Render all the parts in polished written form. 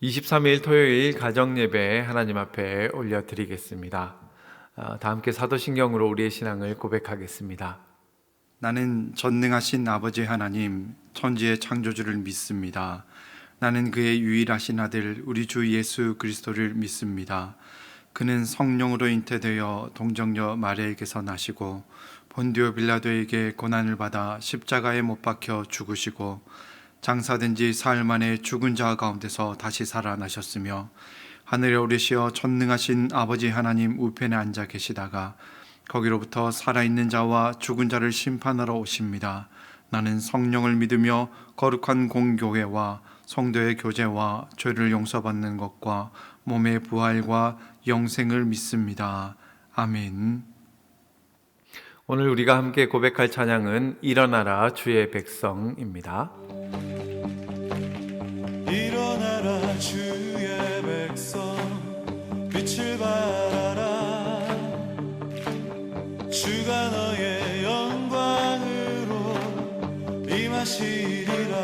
23일 토요일 가정예배 하나님 앞에 올려드리겠습니다. 다 함께 사도신경으로 우리의 신앙을 고백하겠습니다. 나는 전능하신 아버지 하나님, 천지의 창조주를 믿습니다. 나는 그의 유일하신 아들 우리 주 예수 그리스도를 믿습니다. 그는 성령으로 잉태되어 동정녀 마리아에게서 나시고 본디오 빌라도에게 고난을 받아 십자가에 못 박혀 죽으시고 장사된 지 사흘 만에 죽은 자 가운데서 다시 살아나셨으며 하늘에 오르시어 전능하신 아버지 하나님 우편에 앉아 계시다가 거기로부터 살아있는 자와 죽은 자를 심판하러 오십니다. 나는 성령을 믿으며 거룩한 공교회와 성도의 교제와 죄를 용서받는 것과 몸의 부활과 영생을 믿습니다. 아멘. 오늘 우리가 함께 고백할 찬양은 일어나라 주의 백성입니다. 일어나라 주의 백성 빛을 발하라. 주가 너의 영광으로 임하시리라.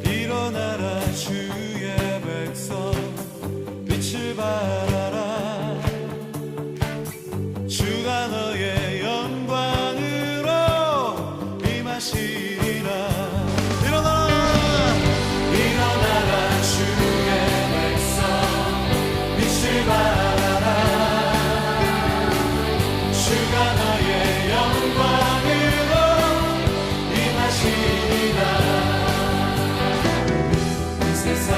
일어나라 주의 백성 빛을 발하라. 주가 너의 영광으로 임하시리라. 일어나라 주의 백성 빛을 발하라. 주가 너의 영광으로 임하시리라. 이 세상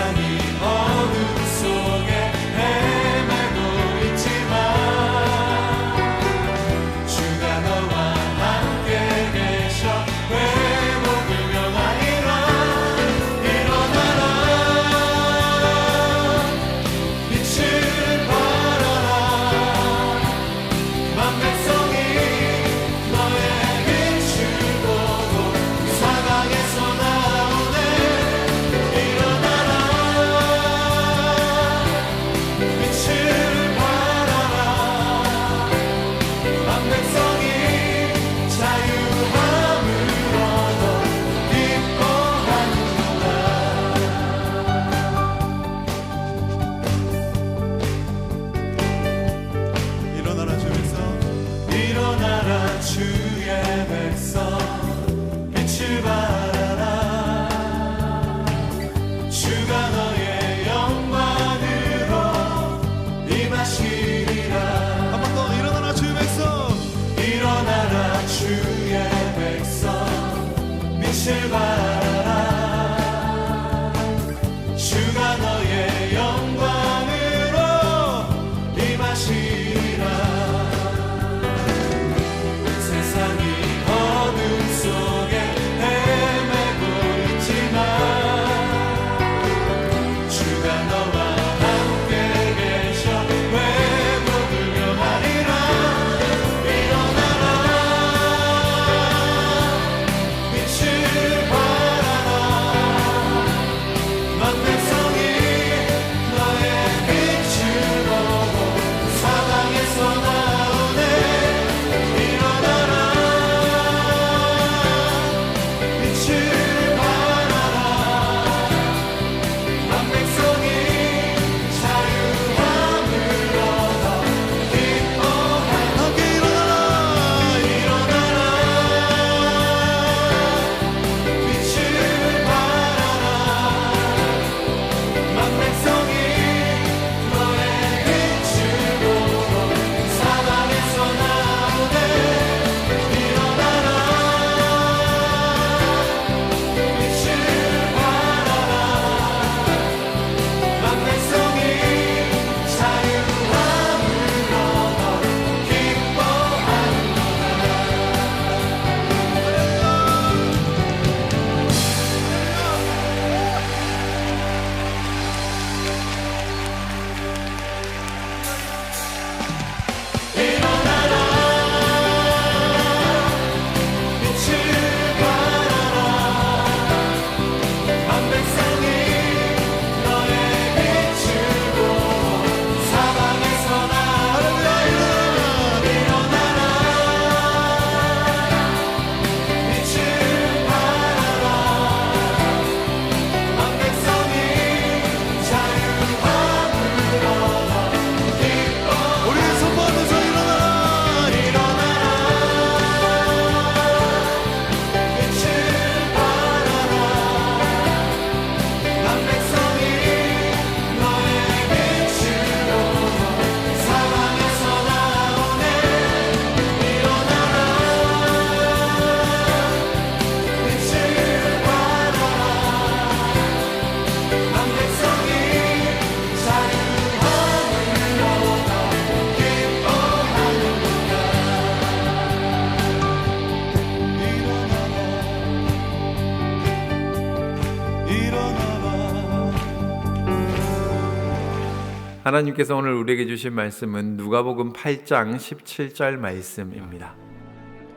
하나님께서 오늘 우리에게 주신 말씀은 누가복음 8장 17절 말씀입니다.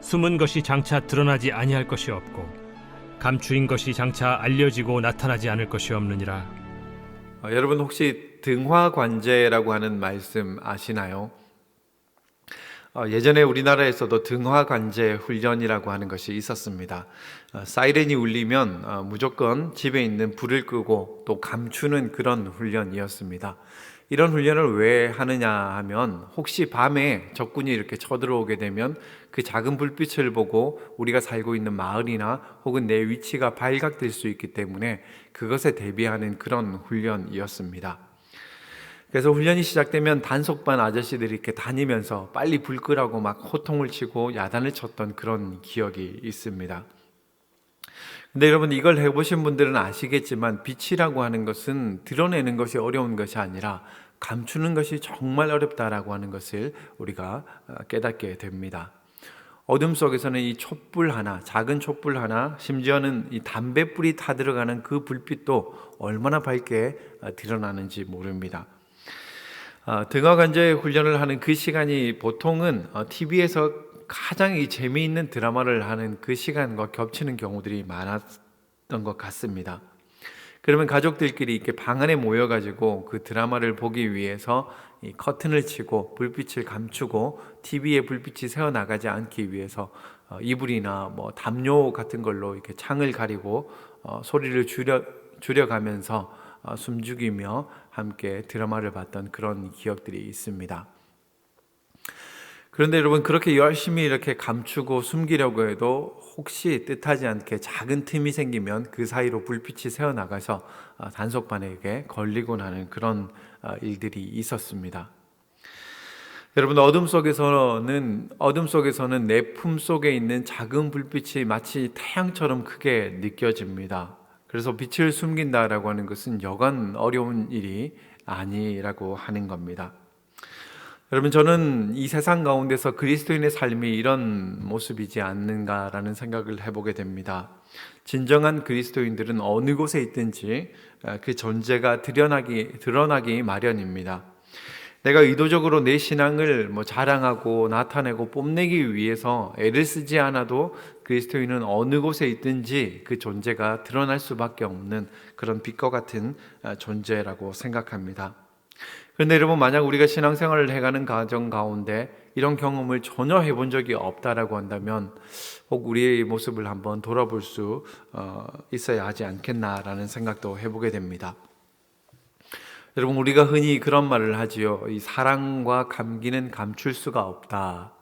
숨은 것이 장차 드러나지 아니할 것이 없고 감추인 것이 장차 알려지고 나타나지 않을 것이 없느니라. 여러분 혹시 등화관제라고 하는 말씀 아시나요? 예전에 우리나라에서도 등화관제 훈련이라고 하는 것이 있었습니다. 사이렌이 울리면 무조건 집에 있는 불을 끄고 또 감추는 그런 훈련이었습니다. 이런 훈련을 왜 하느냐 하면 혹시 밤에 적군이 이렇게 쳐들어오게 되면 그 작은 불빛을 보고 우리가 살고 있는 마을이나 혹은 내 위치가 발각될 수 있기 때문에 그것에 대비하는 그런 훈련이었습니다. 그래서 훈련이 시작되면 단속반 아저씨들이 이렇게 다니면서 빨리 불 끄라고 막 호통을 치고 야단을 쳤던 그런 기억이 있습니다. 근데 여러분 이걸 해보신 분들은 아시겠지만 빛이라고 하는 것은 드러내는 것이 어려운 것이 아니라 감추는 것이 정말 어렵다라고 하는 것을 우리가 깨닫게 됩니다. 어둠 속에서는 이 촛불 하나, 작은 촛불 하나, 심지어는 이 담뱃불이 타들어가는 그 불빛도 얼마나 밝게 드러나는지 모릅니다. 등화관제 훈련을 하는 그 시간이 보통은 TV에서 가장 이 재미있는 드라마를 하는 그 시간과 겹치는 경우들이 많았던 것 같습니다. 그러면 가족들끼리 이렇게 방 안에 모여가지고 그 드라마를 보기 위해서 이 커튼을 치고 불빛을 감추고 TV에 불빛이 새어나가지 않기 위해서 이불이나 뭐 담요 같은 걸로 이렇게 창을 가리고 소리를 줄여가면서 숨죽이며 함께 드라마를 봤던 그런 기억들이 있습니다. 그런데 여러분 그렇게 열심히 이렇게 감추고 숨기려고 해도 혹시 뜻하지 않게 작은 틈이 생기면 그 사이로 불빛이 새어나가서 단속반에게 걸리고 나는 그런 일들이 있었습니다. 여러분 어둠 속에서는 내 품 속에 있는 작은 불빛이 마치 태양처럼 크게 느껴집니다. 그래서 빛을 숨긴다라고 하는 것은 여간 어려운 일이 아니라고 하는 겁니다. 여러분 저는 이 세상 가운데서 그리스도인의 삶이 이런 모습이지 않는가라는 생각을 해보게 됩니다. 진정한 그리스도인들은 어느 곳에 있든지 그 존재가 드러나기 마련입니다. 내가 의도적으로 내 신앙을 자랑하고 나타내고 뽐내기 위해서 애를 쓰지 않아도 그리스도인은 어느 곳에 있든지 그 존재가 드러날 수밖에 없는 그런 빛과 같은 존재라고 생각합니다. 그런데 여러분 만약 우리가 신앙생활을 해가는 과정 가운데 이런 경험을 전혀 해본 적이 없다라고 한다면 혹 우리의 모습을 한번 돌아볼 수 있어야 하지 않겠나라는 생각도 해보게 됩니다. 여러분 우리가 흔히 그런 말을 하지요. 이 사랑과 감기는 감출 수가 없다.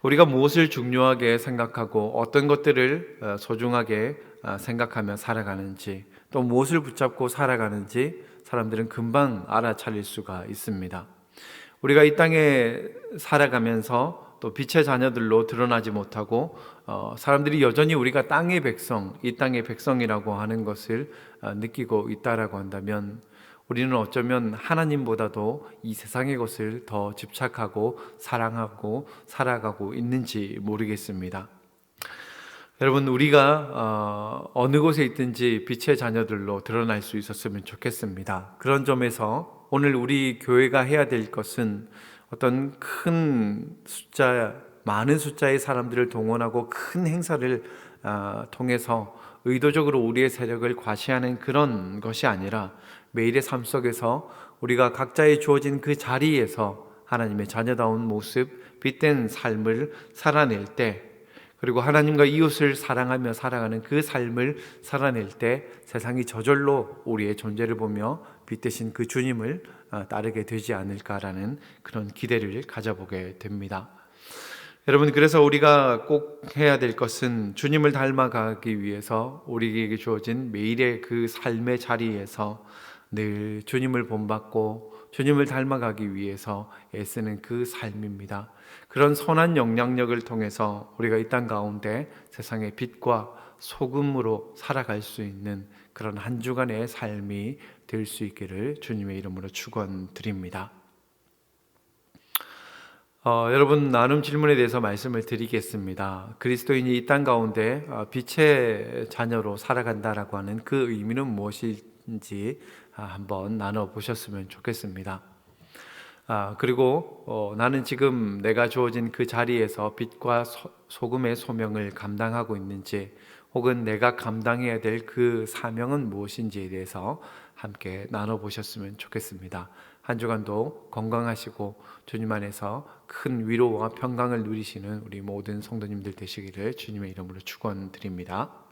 우리가 무엇을 중요하게 생각하고 어떤 것들을 소중하게 생각하며 살아가는지 또 무엇을 붙잡고 살아가는지 사람들은 금방 알아차릴 수가 있습니다. 우리가 이 땅에 살아가면서 또 빛의 자녀들로 드러나지 못하고 사람들이 여전히 우리가 땅의 백성, 이 땅의 백성이라고 하는 것을 느끼고 있다라고 한다면 우리는 어쩌면 하나님보다도 이 세상의 것을 더 집착하고 사랑하고 살아가고 있는지 모르겠습니다. 여러분 우리가 어느 곳에 있든지 빛의 자녀들로 드러날 수 있었으면 좋겠습니다. 그런 점에서 오늘 우리 교회가 해야 될 것은 어떤 많은 숫자의 사람들을 동원하고 큰 행사를 통해서 의도적으로 우리의 세력을 과시하는 그런 것이 아니라 매일의 삶 속에서 우리가 각자의 주어진 그 자리에서 하나님의 자녀다운 모습, 빛된 삶을 살아낼 때, 그리고 하나님과 이웃을 사랑하며 살아가는 그 삶을 살아낼 때 세상이 저절로 우리의 존재를 보며 빛 대신 그 주님을 따르게 되지 않을까라는 그런 기대를 가져보게 됩니다. 여러분 그래서 우리가 꼭 해야 될 것은 주님을 닮아가기 위해서 우리에게 주어진 매일의 그 삶의 자리에서 늘 주님을 본받고 주님을 닮아가기 위해서 애쓰는 그 삶입니다. 그런 선한 영향력을 통해서 우리가 이 땅 가운데 세상의 빛과 소금으로 살아갈 수 있는 그런 한 주간의 삶이 될 수 있기를 주님의 이름으로 축원드립니다. 여러분 나눔 질문에 대해서 말씀을 드리겠습니다. 그리스도인이 이 땅 가운데 빛의 자녀로 살아간다라고 하는 그 의미는 무엇인지 한번 나눠보셨으면 좋겠습니다. 그리고 나는 지금 내가 주어진 그 자리에서 빛과 소금의 소명을 감당하고 있는지, 혹은 내가 감당해야 될 그 사명은 무엇인지에 대해서 함께 나눠보셨으면 좋겠습니다. 한 주간도 건강하시고 주님 안에서 큰 위로와 평강을 누리시는 우리 모든 성도님들 되시기를 주님의 이름으로 축원드립니다.